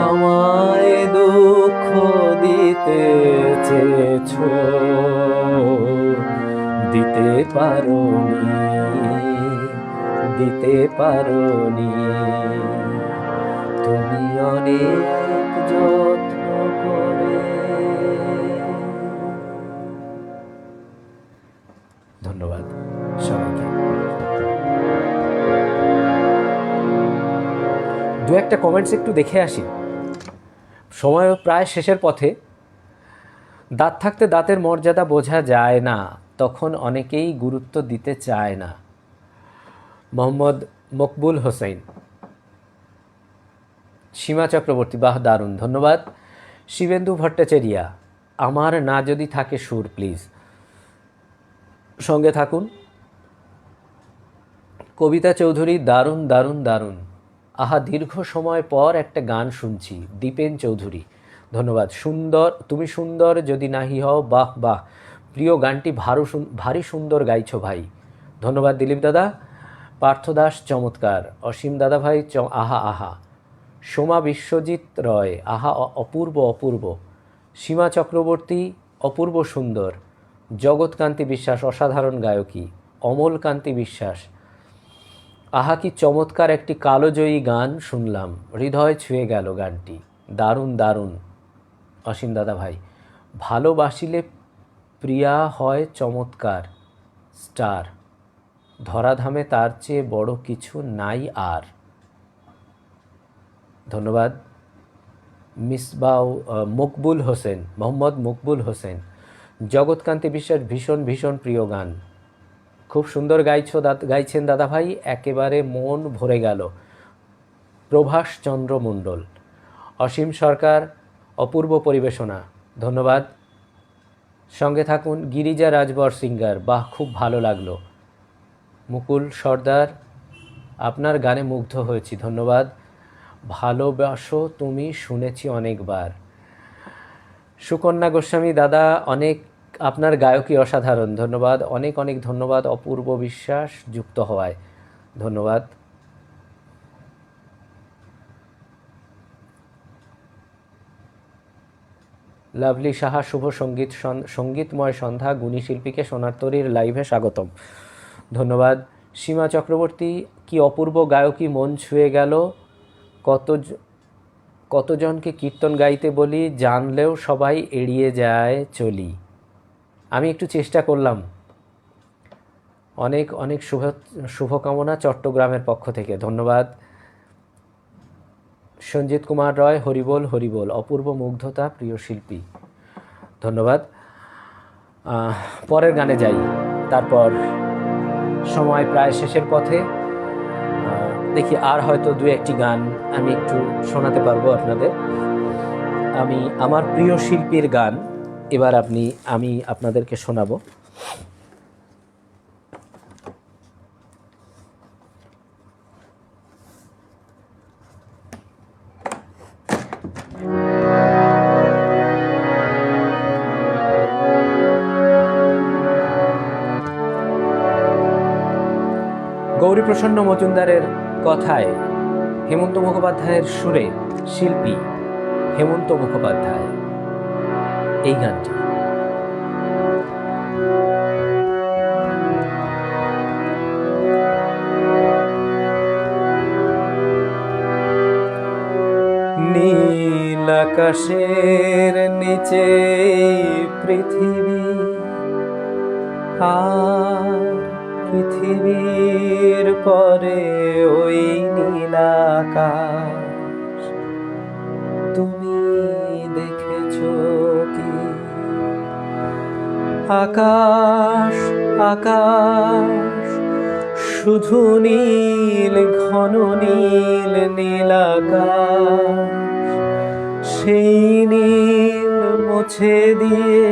আমায় দুঃখ দিতে চেয়েছো, দিতে পারোনি। তুমি অনেক যত্ন করে। ধন্যবাদ সবাইকে। দু একটা কমেন্টস একটু দেখে আসি, সময় প্রায় শেষের পথে। দাঁত থাকতে দাঁতের মর্যাদা বোঝা যায় না, তখন অনেকেই গুরুত্ব দিতে চায় না। মোহাম্মদ মকবুল হোসেন। সীমা চক্রবর্তী, বাহ দারুণ, ধন্যবাদ। শিবেন্দু ভট্টাচার্যা, আমার না যদি থাকে সুর, প্লিজ সঙ্গে থাকুন। কবিতা চৌধুরী, দারুণ দারুণ দারুণ। আহা দীর্ঘ সময় পর একটা গান শুনছি, দীপেন চৌধুরী, ধন্যবাদ। সুন্দর, তুমি সুন্দর যদি নাহি হও, বাহ বাহ, প্রিয় গানটি ভারী সুন্দর গাইছো ভাই, ধন্যবাদ দিলীপ দাদা। পার্থ দাস চমৎকার, অসীম দাদা ভাই আহা আহা। সোমা বিশ্বজিৎ রয়, আহা অপূর্ব অপূর্ব। সীমা চক্রবর্তী, অপূর্ব সুন্দর। জগৎকান্তি বিশ্বাস, অসাধারণ গায়কী। অমলকান্তি বিশ্বাস, আহা কি চমৎকার একটি কালোজয়ী গান শুনলাম, হৃদয় ছুঁয়ে গেল গানটি, দারুণ দারুণ। অসীম দাদা ভাই, ভালোবাসিলে প্রিয়া হয় চমৎকার স্টার, ধরাধামে তার চেয়ে বড় কিছু নাই আর, ধন্যবাদ। মিসবাউ মকবুল হোসেন, মোহাম্মদ মকবুল হোসেন, জগৎকান্তি বিশ্বাস, ভীষণ ভীষণ প্রিয় গান, খুব সুন্দর গাইছেন দাদা ভাই, একেবারে মন ভরে গেল। প্রভাস চন্দ্র মণ্ডল, অসীম সরকার, অপূর্ব পরিবেশনা, ধন্যবাদ। সঙ্গে থাকুন গিরিজা রাজবর সিঙ্গার, বাহ খুব ভালো লাগলো। মুকুল সর্দার, আপনার গানে মুগ্ধ হয়েছি, ধন্যবাদ। ভালোবাসো তুমি শুনেছি অনেকবার। সুকন্যা গোস্বামী দাদা, অনেক, আপনার গায়কী অসাধারণ, ধন্যবাদ, অনেক অনেক ধন্যবাদ। অপূর্ব বিশ্বাস যুক্ত হওয়ায় ধন্যবাদ। লাভলি সাহা, শুভ সঙ্গীতময় সন্ধ্যা, গুণী শিল্পীকে সোনার তরীর লাইভে স্বাগতম, ধন্যবাদ। সীমা চক্রবর্তী, কি অপূর্ব গায়কী, মন ছুঁয়ে গেল। কতজনকে কীর্তন গাইতে বলি, জানলেও সবাই এড়িয়ে যায় চলি। আমি একটু চেষ্টা করলাম। অনেক অনেক শুভকামনা চট্টগ্রামের পক্ষ থেকে, ধন্যবাদ। সঞ্জিত কুমার রয়, হরিবোল হরিবোল, অপূর্ব মুগ্ধতা, প্রিয় শিল্পী, ধন্যবাদ। পরের গানে যাই, তারপর সময় প্রায় শেষের পথে, দেখি আর হয়তো দু একটি গান আমি একটু শোনাতে পারবো আপনাদের। আমি আমার প্রিয় শিল্পীর গান এবার আমি আপনাদেরকে শোনাবো। গৌরীপ্রসন্ন মজুমদারের কথায়, হেমন্ত মুখোপাধ্যায়ের সুরে, শিল্পী হেমন্ত মুখোপাধ্যায়, এই গানটি। নীল আকাশের নিচে পৃথিবী, আর পৃথিবীর পরে ওই নীল আকাশ, তুমি দেখেছো কি? আকাশ আকাশ শুধু নীল, ঘন নীল নীল আকাশ, সেই নীল মুছে দিয়ে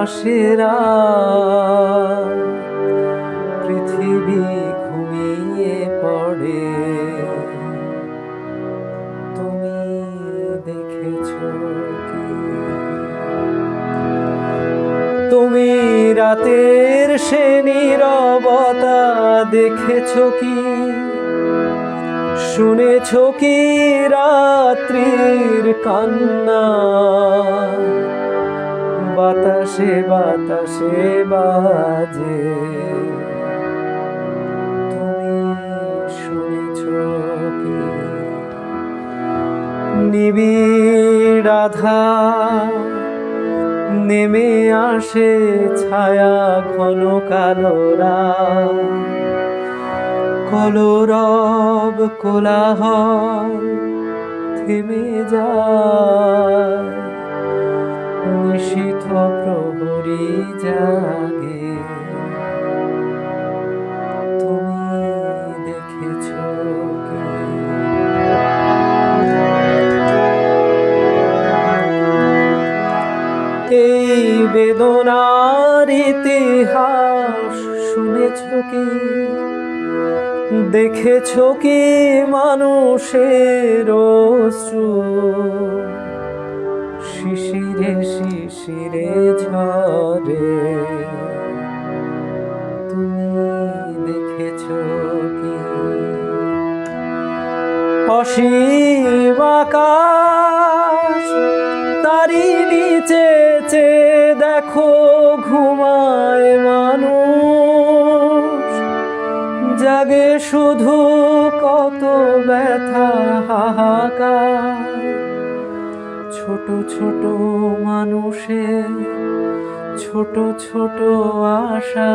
আসে রাত, পৃথিবী ঘুমিয়ে পড়ে, তুমি দেখেছো কি? তুমি রাতের সে নীরবতা দেখেছো কি? শুনেছো কি রাত্রির কান্না? বাতাসে বাতাসে বাজে, তুমি শুনেছো কি? নিবিড় আধার নেমে আসে, ছায়া ঘন কালো রাত, কলরব কোলাহল থেমে যায়, নিশীথ প্রহরী জাগে, তুমি দেখেছো কি? এই বেদনার ইতিহাস শুনেছো কি? দেখেছো কি মানুষের অশ্রু শিশিরে শিশিরে ঝরে, তুমি দেখেছো কি অসীম আকাশ তারি নিচে চেয়ে দেখো ঘুমায় মানুষ, জাগে শুধু কত ব্যথা হাহাকার। ছোট ছোট মানুষের ছোট ছোট আশা,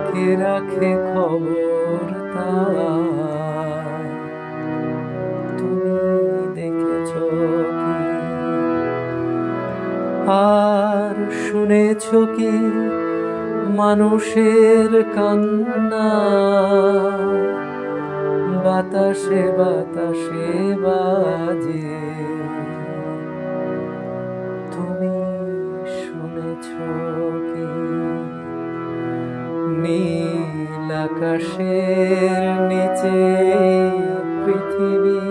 কে রাখে খবর তার? তুমি দেখেছো কি আর শুনেছো কি মানুষের কান্না, বাতাসে বাতাসে বাজে, তুমি শুনেছো কি নীল আকাশের নিচে পৃথিবী,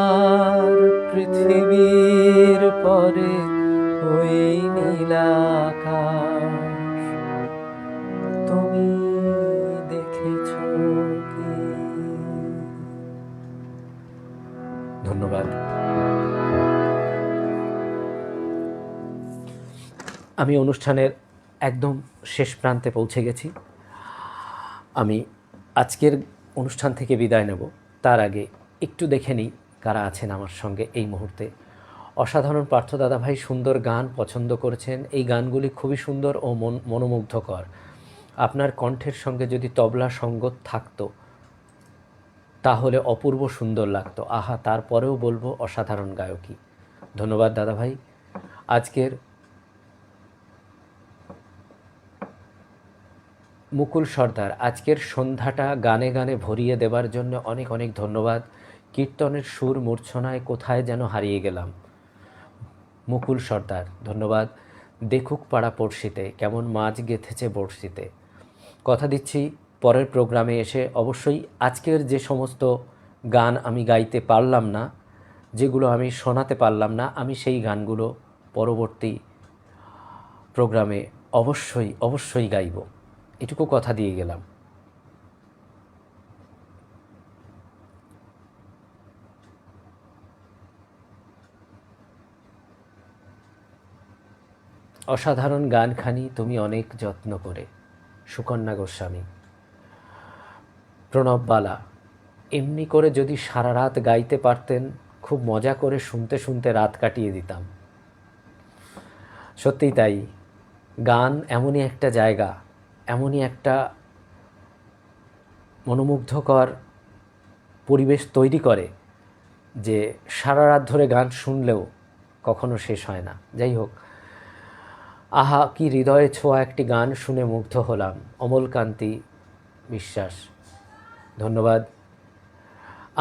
আর পৃথিবীর পরে ওই নীল আকাশ, তুমি দেখেছো কি? ধন্যবাদ। আমি অনুষ্ঠানের একদম শেষ প্রান্তে পৌঁছে গেছি। আমি আজকের অনুষ্ঠান থেকে বিদায় নেব, তার আগে একটু দেখে নিই কারা আছেন আমার সঙ্গে এই মুহূর্তে। অসাধারণ পার্থ দাদাভাই সুন্দর গান পছন্দ করেছেন। এই গানগুলি খুবই সুন্দর ও মনোমুগ্ধকর। আপনার কণ্ঠের সঙ্গে যদি তবলা সঙ্গত থাকতো তাহলে অপূর্ব সুন্দর লাগতো। আহা, তারপরেও বলবো অসাধারণ গায়কী। ধন্যবাদ দাদাভাই। আজকের মুকুল সর্দার, আজকের সন্ধ্যাটা গানে গানে ভরিয়ে দেবার জন্য অনেক অনেক ধন্যবাদ। কীর্তনের সুর মূর্ছনায় কোথায় যেন হারিয়ে গেলাম। মুকুল সর্দার ধন্যবাদ। দেখুক পাড়া পড়শিতে কেমন মাছ গেঁথেছে বড়শিতে। কথা দিচ্ছি পরের প্রোগ্রামে এসে অবশ্যই আজকের যে সমস্ত গান আমি গাইতে পারলাম না, যেগুলো আমি শোনাতে পারলাম না, আমি সেই গানগুলো পরবর্তী প্রোগ্রামে অবশ্যই গাইব, এটুকু কথা দিয়ে গেলাম। অসাধারণ গানখানি তুমি অনেক যত্ন করে, সুকন্যা গোস্বামী। প্রণব বালা, এমনি করে যদি সারা রাত গাইতে পারতেন খুব মজা করে শুনতে শুনতে রাত কাটিয়ে দিতাম। সত্যিই তাই, গান এমনই একটা জায়গা, এমনই একটা মনোমুগ্ধকর পরিবেশ তৈরি করে যে সারা রাত ধরে গান শুনলেও কখনো শেষ হয় না। যাই হোক, আহা কি হৃদয়ে ছোঁয়া একটি গান শুনে মুগ্ধ হলাম। অমলকান্তি বিশ্বাস, ধন্যবাদ।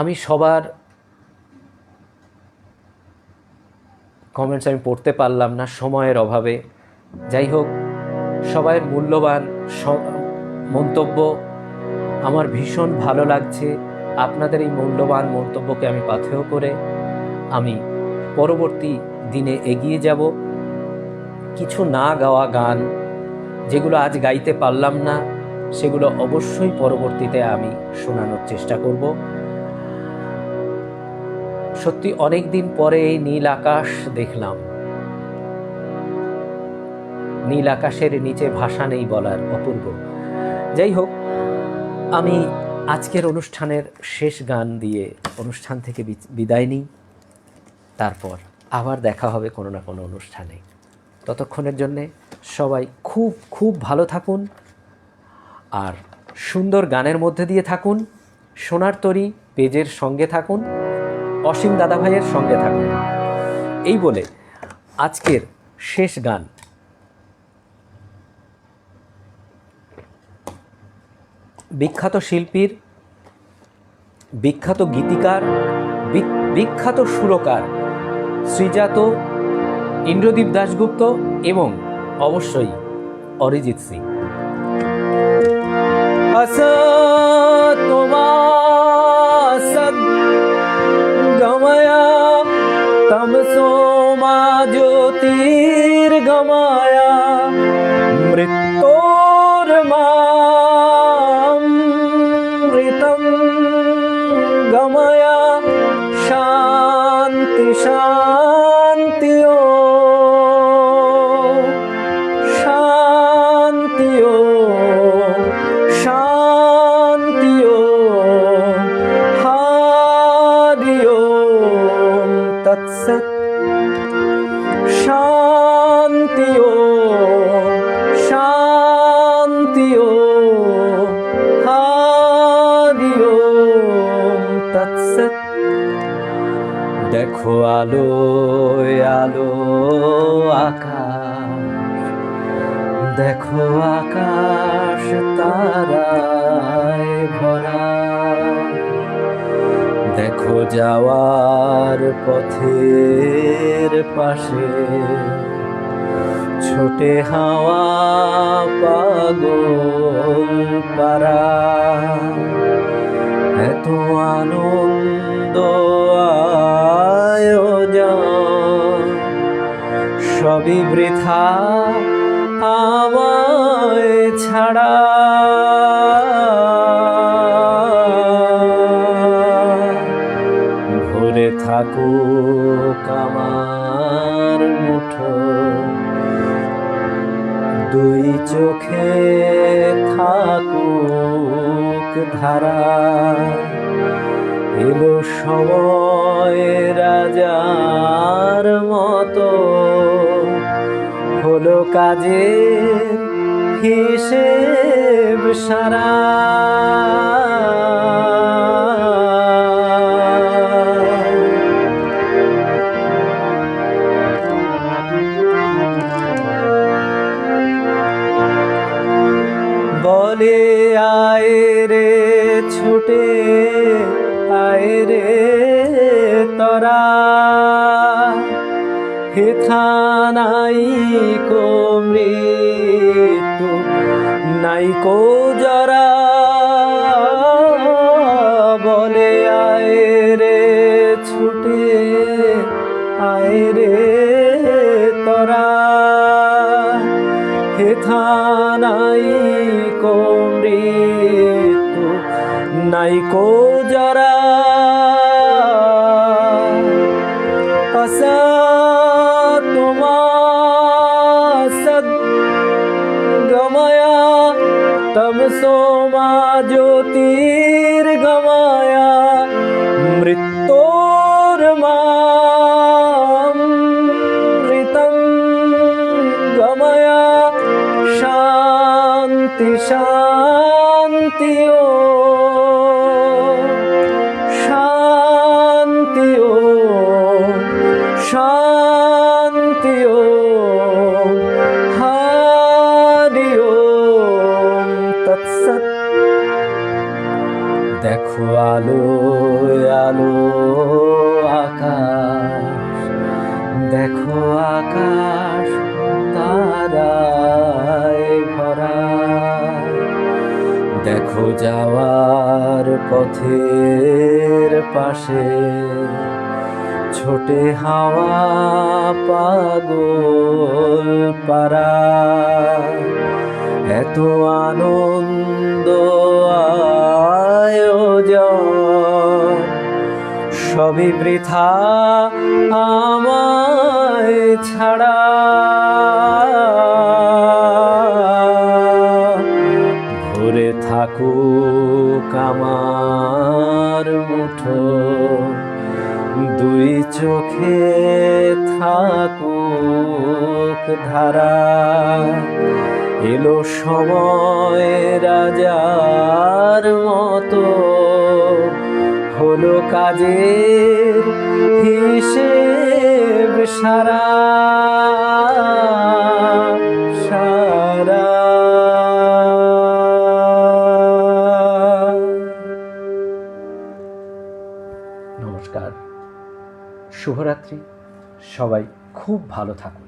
আমি সবার কমেন্টস আমি পড়তে পারলাম না সময়ের অভাবে। যাই হোক, সবাই মূল্যবান মন্তব্য আমার ভীষণ ভালো লাগছে। আপনাদের এই মূল্যবান মন্তব্যকে আমি পাথেয় করে আমি পরবর্তী দিনে এগিয়ে যাব। কিছু না গাওয়া গান যেগুলো আজ গাইতে পারলাম না সেগুলো অবশ্যই পরবর্তীতে আমি শোনানোর চেষ্টা করব। সত্যি অনেক দিন পরে এই নীল আকাশ দেখলাম। নীল আকাশের নিচে ভাষা নেই বলার, অপূর্ব। যাই হোক, আমি আজকের অনুষ্ঠানের শেষ গান দিয়ে অনুষ্ঠান থেকে বিদায় নিই। তারপর আবার দেখা হবে কোনো না কোনো অনুষ্ঠানে। ততক্ষণের জন্যে সবাই খুব খুব ভালো থাকুন আর সুন্দর গানের মধ্যে দিয়ে থাকুন। সোনার তরী পেজের সঙ্গে থাকুন, অসীম দাদাভাইয়ের সঙ্গে থাকুন। এই বলে আজকের শেষ গান বিখ্যাত শিল্পীর, বিখ্যাত গীতিকার, বিখ্যাত সুরকার শ্রীজাত, ইন্দ্রদীপ দাশগুপ্ত এবং অবশ্যই অরিজিৎ সিং। असतो मा सद्गमय तमसो मा ज्योतिर्गमय मृत्योर्मामृतं गमय शान्ति शान्ति शान्ति शान्ति हरि ओम तत्सत् शान्ति शान्ति हरि ओम तत्सत्। देखो आलो आलो आकाश, देखो आकाश ताराय भरा, देखो যাওয়ার পথের পাশে ছোটে হাওয়া পাগল পারা, এত আনন্দ আয়োজন সবই বৃথা আমায় ছাড়া। ভরে থাকুক আমার মুঠো, দুই চোখে থাকুক ধারা, এলো সময় রাজার মতো, হলো কাজের হিসেব সারা। বলে আয় রে ছুটে আয় রে তরা, হেথা নাই কো মৃত্যু নাই কো জরা। বলে আয় রে ছুটে আয় রে তরা, হেথা নাই কো মৃত্যু নাই কো জরা। असतो मा सद्गमय तमसो मा ज्योतिर्गमय मृत्योर्मामृतं गमय शान्ति शान्ति शान्ति शान्ति हरि ओम तत्सत्। देखो आलो आलो आकाश, देखो आकाश ताराয় ভরা, দেখো যাওয়ার পথের পাশে ছোটে হাওয়া পাগল পারা, এত আনন্দ আয়োজন সবই বৃথা আমায় ছাড়া। ভরে থাকুক আমার মুঠো, দুই চোখে থাকুক ধারা, এলো সময় রাজার মতো, হলো কাজের হিসেব সারা সারা। নমস্কার, শুভরাত্রি। সবাই খুব ভালো থাকুন।